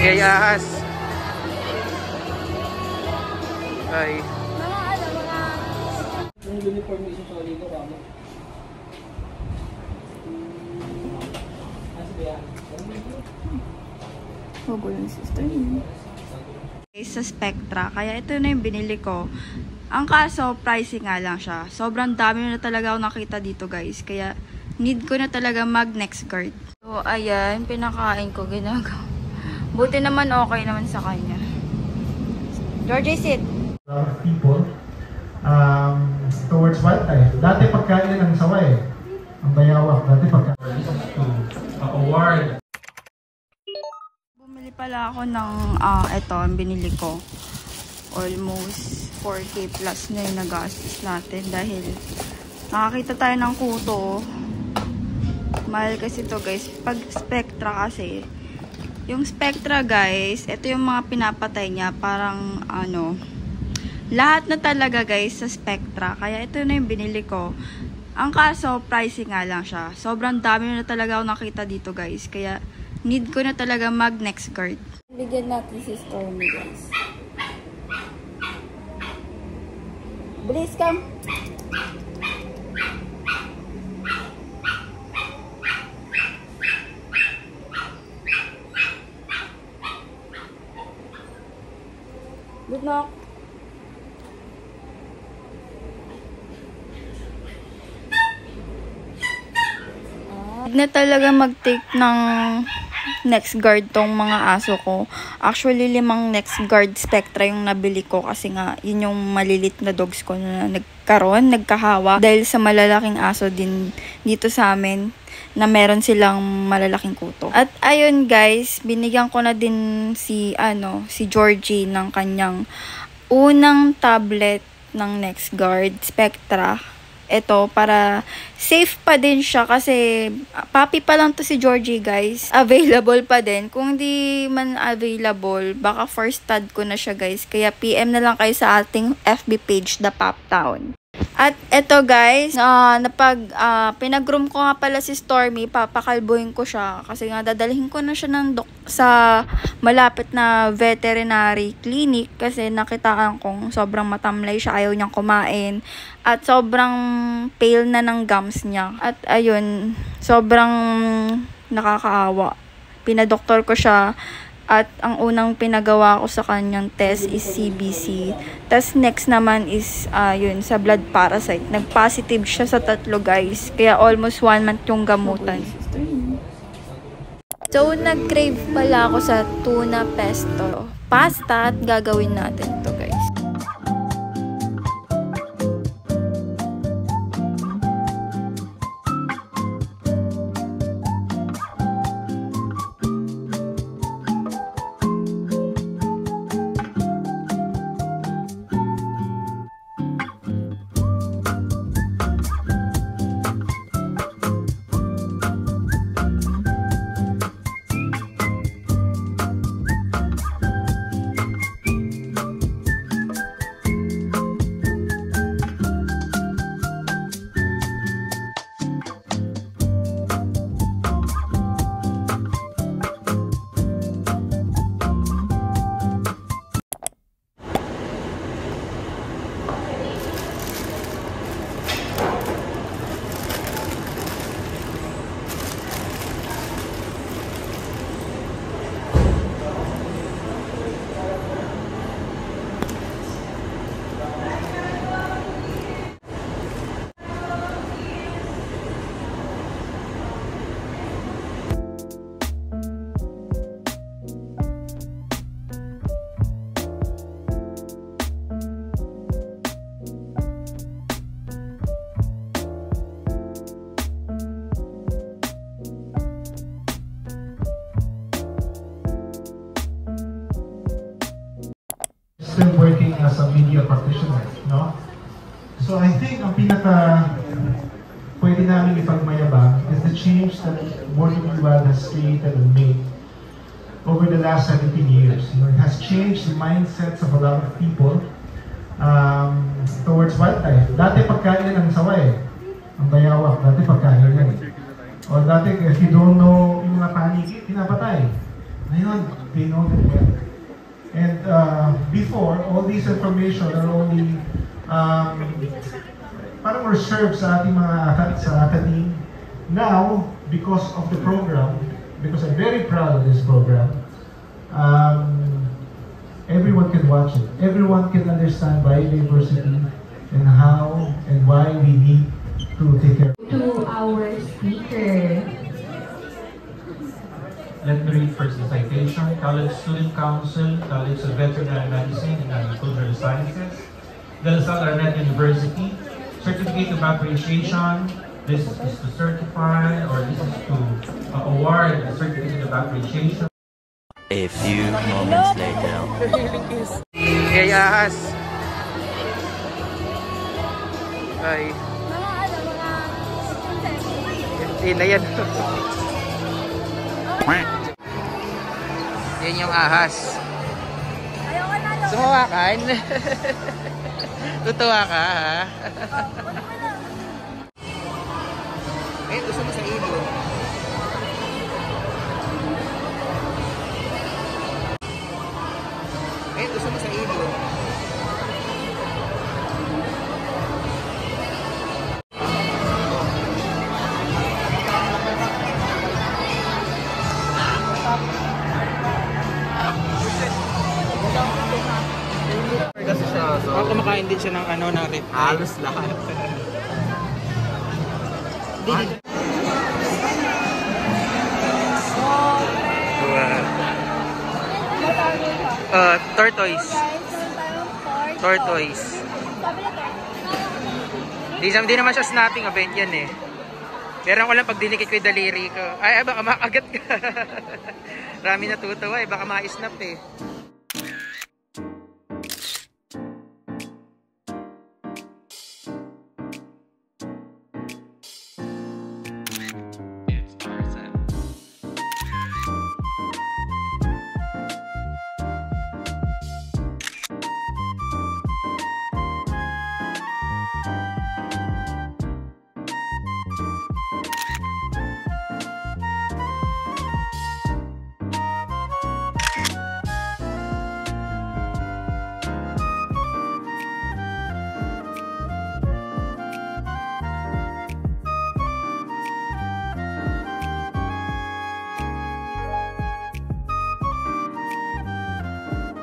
Kayas. Ay. Yung uniform mismo sa dito kamo. Hugo yung sister niya. Sa Spectra, kaya ito na yung binili ko. Ang kaso, pricey nga lang siya. Sobrang dami na talaga ako nakita dito guys. Kaya, need ko na talaga mag-next guard. So, ayan, pinakain ko, ginagawa. Buti naman okay naman sa kanya. Georgie, sit! A lot of people towards wildlife. Dati pagkain ng saway. Ang bayawak. Dati pagkain award. Bumili pala ako ng ito, ang binili ko. Almost 4K plus na yung nagastos natin dahil nakakita tayo ng kuto. Mahal kasi to guys. Pag Spectra kasi, yung Spectra guys, ito yung mga pinapatay niya. Parang ano, lahat na talaga guys sa Spectra. Kaya ito na yung binili ko. Ang kaso, pricey nga lang siya. Sobrang dami na talaga ako nakita dito guys. Kaya, need ko na talaga mag-next guard. Bigyan natin si Stormy guys. Bilis ka! Good knock! Na talaga mag-take ng next guard tong mga aso ko. Actually, 5 next guard Spectra yung nabili ko kasi nga, yun yung malilit na dogs ko na nagkahawa dahil sa malalaking aso din dito sa amin na meron silang malalaking kuto. At ayun guys, binigyan ko na din si Georgie ng kanyang unang tablet ng next guard Spectra. Ito, para safe pa din siya kasi puppy pa lang to si Georgie guys. Available pa din. Kung di man available, baka first stud ko na siya guys. Kaya PM na lang kayo sa ating FB page, The Pup Town. At ito guys, pinag-groom ko nga pala si Stormy, papakalbuhin ko siya kasi nga dadalhin ko na siya sa malapit na veterinary clinic kasi nakitaan kong sobrang matamlay siya, ayaw niyang kumain at sobrang pale na ng gums niya. At ayun, sobrang nakakaawa. Pinadoktor ko siya. At ang unang pinagawa ko sa kanyang test is CBC. Tapos next naman is yun, sa blood parasite. Nag-positive siya sa 3 guys. Kaya almost 1 month yung gamutan. So nag-crave pala ako sa tuna pesto pasta at gagawin natin to guys. Still working as a media practitioner, no? So I think ang pinaka pwede namin ipagmayabang is the change that Morning Wild has created and made over the last 17 years. You know, it has changed the mindsets of a lot of people towards wildlife. Dati pagkain ng saway. Ang bayawak, dati pagkain yan. O dati, if you don't know yung mga paniki, pinapatay. Ngayon, they know them well. And before, all these information are only parang reserved sa ating mga sa academe. Now, because of the program, because I'm very proud of this program, everyone can watch it. Everyone can understand biodiversity and how and why we need to take care. To our speaker. Let me read first the citation. College Student Council, College of Veterinary Medicine and Agricultural Sciences, De La Salle Arnett University, Certificate of Appreciation. This is to certify, or this is to award a Certificate of Appreciation. A few moments later. Kay ahas. Ay. Hindi na yan. Yan yung ahas. Sumawakan. Tutuwa ka, ha? Ay, gusto mo sa ilog. Ay, gusto mo sa ilog. Kasi siya, so kumakain din siya ng ano, ng rib. Halos lahat. Tortoise. Tortoise. Di naman siya snapping event yan eh. Pero ko lang pag dinikit ko yung daliri ko. Ay, baka makagat ka. Rami natutuwa eh, baka ma-snap eh.